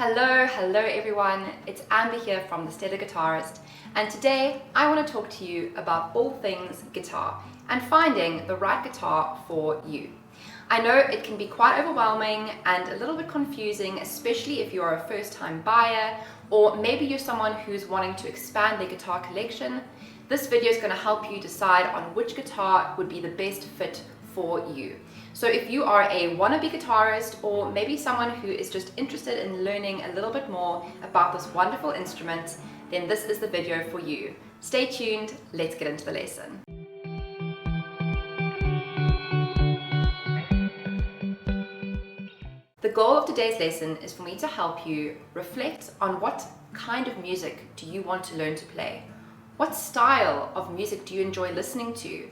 Hello everyone, it's Amber here from the Stellar Guitarist, and today I want to talk to you about all things guitar and finding the right guitar for you. I know it can be quite overwhelming and a little bit confusing, especially if you're a first-time buyer or maybe you're someone who's wanting to expand their guitar collection. This video is going to help you decide on which guitar would be the best fit for you. So if you are a wannabe guitarist or maybe someone who is just interested in learning a little bit more about this wonderful instrument, then this is the video for you. Stay tuned, let's get into the lesson. The goal of today's lesson is for me to help you reflect on what kind of music do you want to learn to play? What style of music do you enjoy listening to?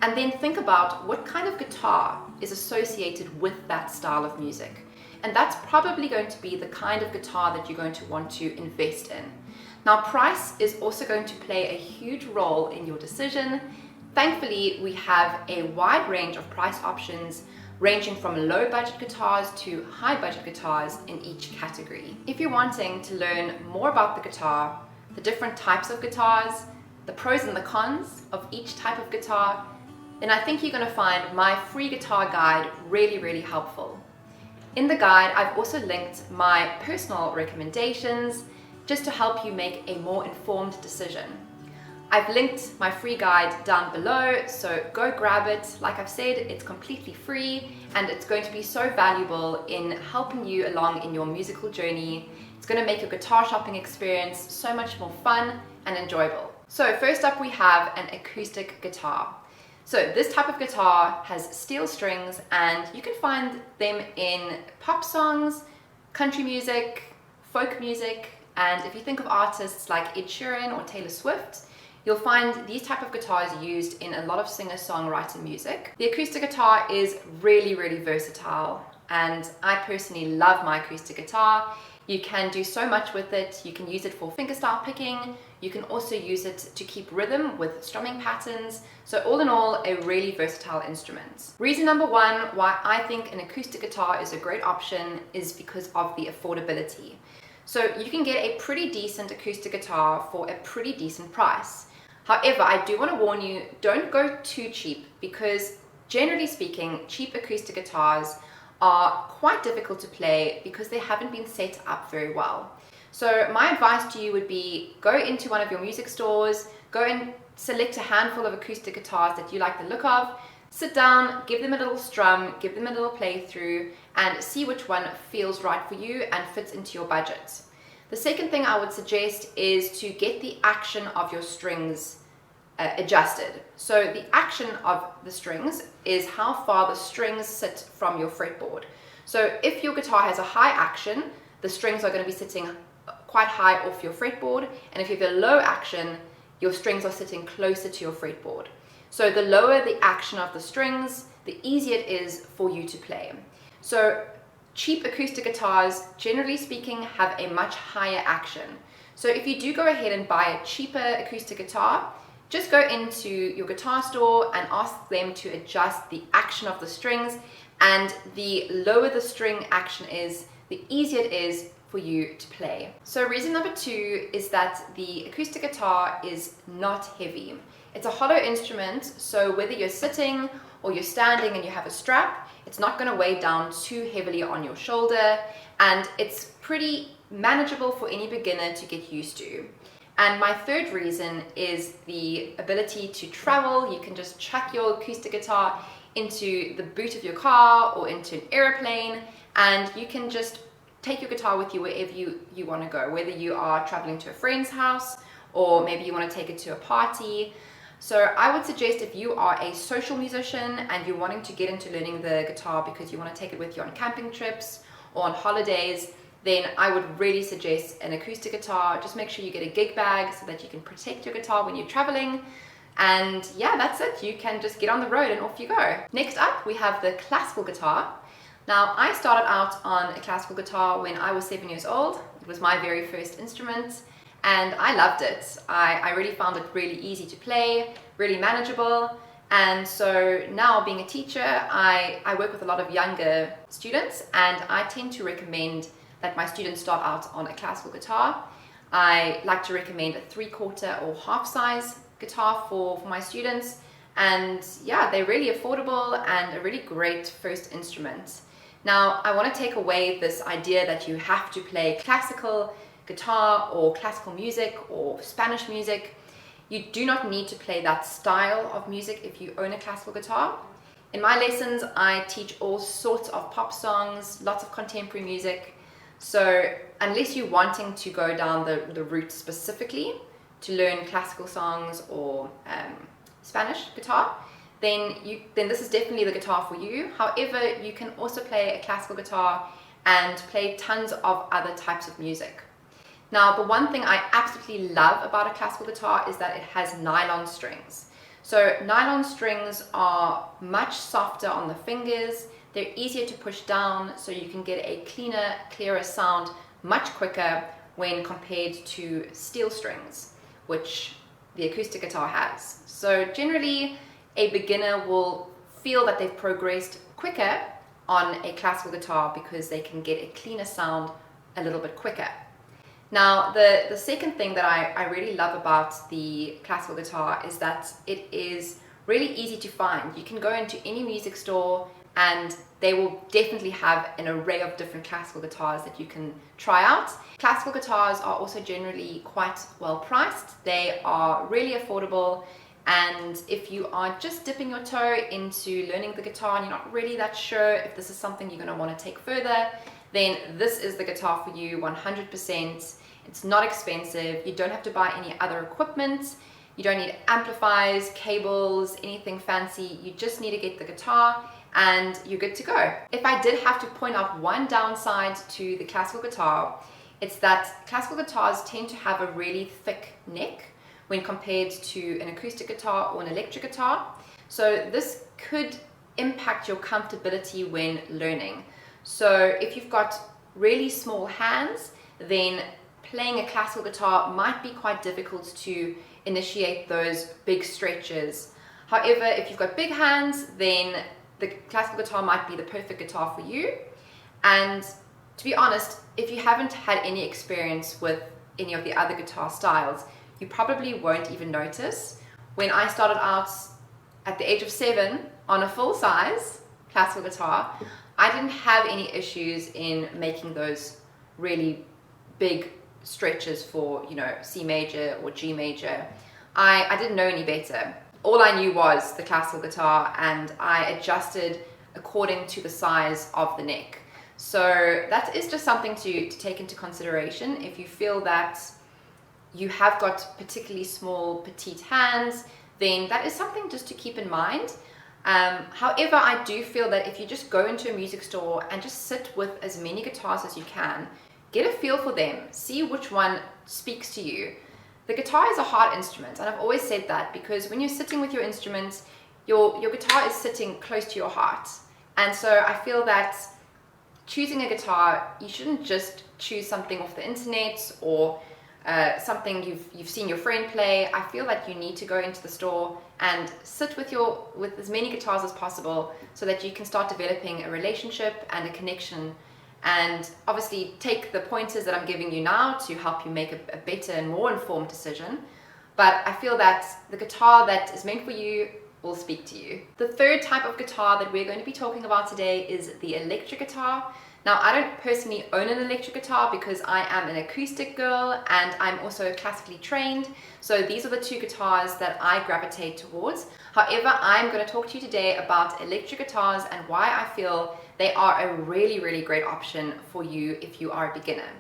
And then think about what kind of guitar is associated with that style of music. And that's probably going to be the kind of guitar that you're going to want to invest in. Now, price is also going to play a huge role in your decision. Thankfully, we have a wide range of price options ranging from low budget guitars to high budget guitars in each category. If you're wanting to learn more about the guitar, the different types of guitars, the pros and the cons of each type of guitar, then I think you're going to find my free guitar guide really helpful. In the guide, I've also linked my personal recommendations just to help you make a more informed decision. I've linked my free guide down below, so go grab it. Like I've said, it's completely free and it's going to be so valuable in helping you along in your musical journey. It's going to make your guitar shopping experience so much more fun and enjoyable. So first up we have an acoustic guitar. So this type of guitar has steel strings and you can find them in pop songs, country music, folk music, and if you think of artists like Ed Sheeran or Taylor Swift, you'll find these type of guitars used in a lot of singer-songwriter music. The acoustic guitar is really versatile and I personally love my acoustic guitar. You can do so much with it. You can use it for fingerstyle picking. You can also use it to keep rhythm with strumming patterns. So all in all, a really versatile instrument. Reason number one why I think an acoustic guitar is a great option is because of the affordability. So you can get a pretty decent acoustic guitar for a pretty decent price. However, I do want to warn you, don't go too cheap because generally speaking, cheap acoustic guitars are quite difficult to play because they haven't been set up very well. So my advice to you would be go into one of your music stores, go and select a handful of acoustic guitars that you like the look of, sit down, give them a little strum, give them a little playthrough, and see which one feels right for you and fits into your budget. The second thing I would suggest is to get the action of your strings adjusted. So the action of the strings is how far the strings sit from your fretboard. So if your guitar has a high action, the strings are going to be sitting quite high off your fretboard, and if you have a low action, your strings are sitting closer to your fretboard. So the lower the action of the strings, the easier it is for you to play. So cheap acoustic guitars, generally speaking, have a much higher action. So if you do go ahead and buy a cheaper acoustic guitar, just go into your guitar store and ask them to adjust the action of the strings, and the lower the string action is, the easier it is for you to play. So reason number two is that the acoustic guitar is not heavy. It's a hollow instrument, so whether you're sitting or you're standing and you have a strap, it's not going to weigh down too heavily on your shoulder, and it's pretty manageable for any beginner to get used to. And my third reason is the ability to travel. You can just chuck your acoustic guitar into the boot of your car or into an airplane, and you can just take your guitar with you wherever you want to go, whether you are traveling to a friend's house or maybe you want to take it to a party. So I would suggest if you are a social musician and you're wanting to get into learning the guitar because you want to take it with you on camping trips or on holidays, then I would really suggest an acoustic guitar. Just make sure you get a gig bag so that you can protect your guitar when you're traveling. And yeah, that's it. You can just get on the road and off you go. Next up, we have the classical guitar. Now, I started out on a classical guitar when I was 7 years old. It was my very first instrument and I loved it. I really found it really easy to play, really manageable. And so now, being a teacher, I work with a lot of younger students, and I tend to recommend that my students start out on a classical guitar. I like to recommend a 3/4 or half size guitar for my students, and yeah, they're really affordable and a really great first instrument. Now, I want to take away this idea that you have to play classical guitar or classical music or Spanish music. You do not need to play that style of music if you own a classical guitar. In my lessons, I teach all sorts of pop songs, lots of contemporary music. So unless you're wanting to go down the route specifically to learn classical songs or Spanish guitar, then this is definitely the guitar for you. However, you can also play a classical guitar and play tons of other types of music. Now, the one thing I absolutely love about a classical guitar is that it has nylon strings. So nylon strings are much softer on the fingers, they're easier to push down, so you can get a cleaner, clearer sound much quicker when compared to steel strings, which the acoustic guitar has. So generally, a beginner will feel that they've progressed quicker on a classical guitar because they can get a cleaner sound a little bit quicker. Now, the second thing that I really love about the classical guitar is that it is really easy to find. You can go into any music store and they will definitely have an array of different classical guitars that you can try out. Classical guitars are also generally quite well priced. They are really affordable, and if you are just dipping your toe into learning the guitar and you're not really that sure if this is something you're going to want to take further, then this is the guitar for you 100%. It's not expensive. You don't have to buy any other equipment. You don't need amplifiers, cables, anything fancy. You just need to get the guitar and you're good to go. If I did have to point out one downside to the classical guitar, it's that classical guitars tend to have a really thick neck when compared to an acoustic guitar or an electric guitar. So this could impact your comfortability when learning. So if you've got really small hands, then playing a classical guitar might be quite difficult to initiate those big stretches. However, if you've got big hands, then the classical guitar might be the perfect guitar for you. And to be honest, if you haven't had any experience with any of the other guitar styles, you probably won't even notice. When I started out at the age of 7 on a full-size classical guitar, I didn't have any issues in making those really big stretches for, you know, C major or G major. I didn't know any better. All I knew was the classical guitar, and I adjusted according to the size of the neck. So that is just something to take into consideration. If you feel that you have got particularly small, petite hands, then that is something just to keep in mind. However, I do feel that if you just go into a music store and just sit with as many guitars as you can, get a feel for them, see which one speaks to you. The guitar is a hard instrument, and I've always said that, because when you're sitting with your instrument, your guitar is sitting close to your heart. And so I feel that choosing a guitar, you shouldn't just choose something off the internet or something you've seen your friend play. I feel that you need to go into the store and sit with as many guitars as possible so that you can start developing a relationship and a connection, and obviously take the pointers that I'm giving you now to help you make a better and more informed decision. But I feel that the guitar that is meant for you will speak to you. The third type of guitar that we're going to be talking about today is the electric guitar. Now, I don't personally own an electric guitar because I am an acoustic girl and I'm also classically trained. So these are the two guitars that I gravitate towards. However, I'm going to talk to you today about electric guitars and why I feel they are a really, really great option for you if you are a beginner.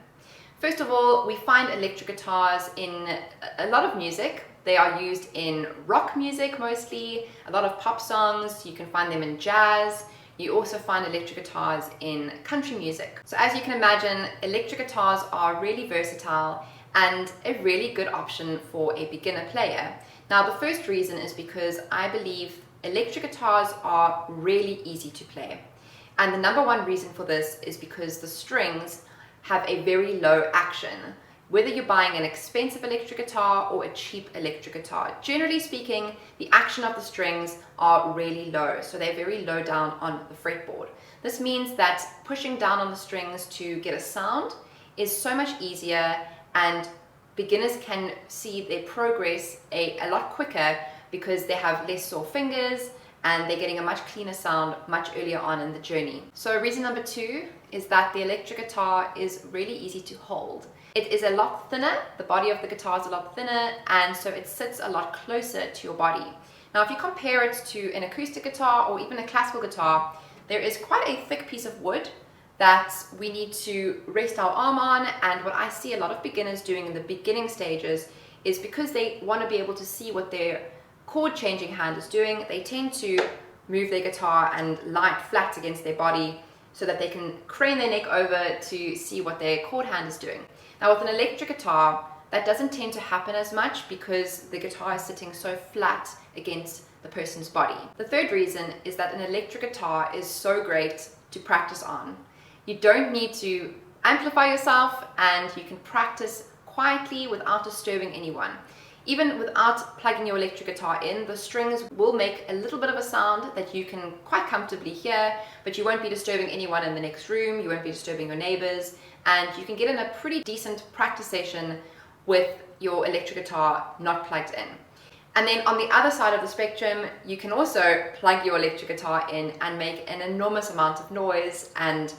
First of all, we find electric guitars in a lot of music. They are used in rock music mostly, a lot of pop songs. You can find them in jazz. You also find electric guitars in country music. So as you can imagine, electric guitars are really versatile and a really good option for a beginner player. Now, the first reason is because I believe electric guitars are really easy to play. And the number one reason for this is because the strings have a very low action. whether you're buying an expensive electric guitar or a cheap electric guitar. Generally speaking, the action of the strings are really low, so they're very low down on the fretboard. This means that pushing down on the strings to get a sound is so much easier, and beginners can see their progress a lot quicker because they have less sore fingers and they're getting a much cleaner sound much earlier on in the journey. So reason number 2 is that the electric guitar is really easy to hold. It is a lot thinner, the body of the guitar is a lot thinner, and so it sits a lot closer to your body. Now if you compare it to an acoustic guitar or even a classical guitar, there is quite a thick piece of wood that we need to rest our arm on, and what I see a lot of beginners doing in the beginning stages is because they want to be able to see what their chord changing hand is doing, they tend to move their guitar and lie it flat against their body so that they can crane their neck over to see what their chord hand is doing. Now with an electric guitar, that doesn't tend to happen as much because the guitar is sitting so flat against the person's body. The third reason is that an electric guitar is so great to practice on. You don't need to amplify yourself, and you can practice quietly without disturbing anyone. Even without plugging your electric guitar in, the strings will make a little bit of a sound that you can quite comfortably hear, but you won't be disturbing anyone in the next room, you won't be disturbing your neighbors, and you can get in a pretty decent practice session with your electric guitar not plugged in. And then on the other side of the spectrum, you can also plug your electric guitar in and make an enormous amount of noise and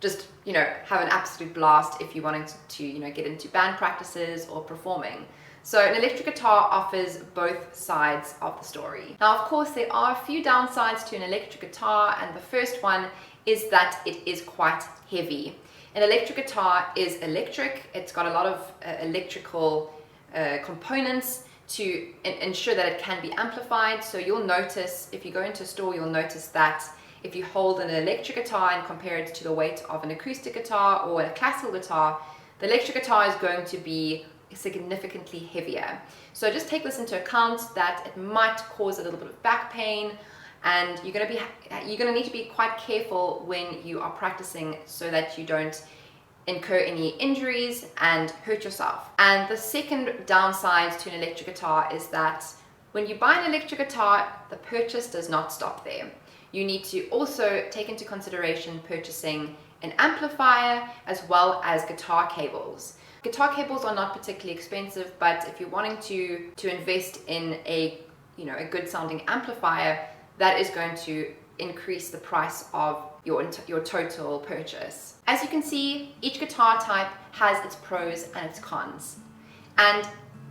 just, have an absolute blast if you're wanting to get into band practices or performing. So an electric guitar offers both sides of the story. Now, of course, there are a few downsides to an electric guitar, and the first one is that it is quite heavy. An electric guitar is electric. It's got a lot of electrical components to ensure that it can be amplified. So you'll notice, if you go into a store, you'll notice that if you hold an electric guitar and compare it to the weight of an acoustic guitar or a classical guitar, the electric guitar is going to be significantly heavier. So just take this into account that it might cause a little bit of back pain, and you're going to need to be quite careful when you are practicing so that you don't incur any injuries and hurt yourself. And the second downside to an electric guitar is that when you buy an electric guitar, the purchase does not stop there. You need to also take into consideration purchasing an amplifier as well as guitar cables. Guitar cables are not particularly expensive, but if you're wanting to invest in a good sounding amplifier, that is going to increase the price of your total purchase. As you can see, each guitar type has its pros and its cons, and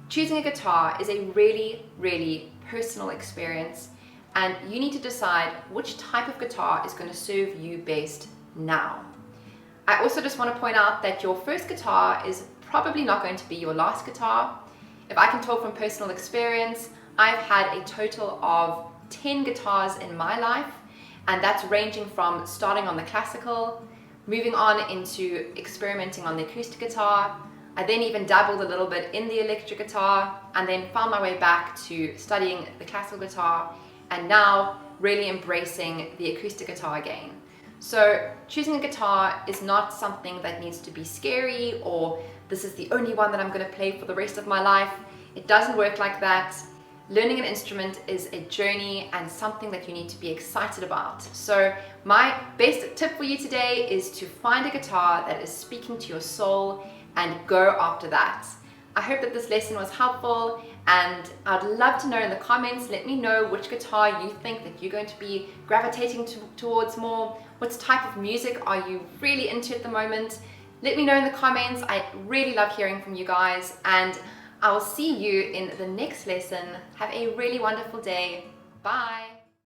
choosing a guitar is a really, really personal experience, and you need to decide which type of guitar is going to serve you best now. I also just want to point out that your first guitar is probably not going to be your last guitar. If I can talk from personal experience, I've had a total of 10 guitars in my life, and that's ranging from starting on the classical, moving on into experimenting on the acoustic guitar. I then even dabbled a little bit in the electric guitar, and then found my way back to studying the classical guitar, and now really embracing the acoustic guitar again. So choosing a guitar is not something that needs to be scary, or this is the only one that I'm going to play for the rest of my life. It doesn't work like that. Learning an instrument is a journey and something that you need to be excited about. So my best tip for you today is to find a guitar that is speaking to your soul and go after that. I hope that this lesson was helpful, and I'd love to know in the comments, let me know which guitar you think that you're going to be gravitating towards more. What type of music are you really into at the moment? Let me know in the comments. I really love hearing from you guys, and I will see you in the next lesson. Have a really wonderful day. Bye.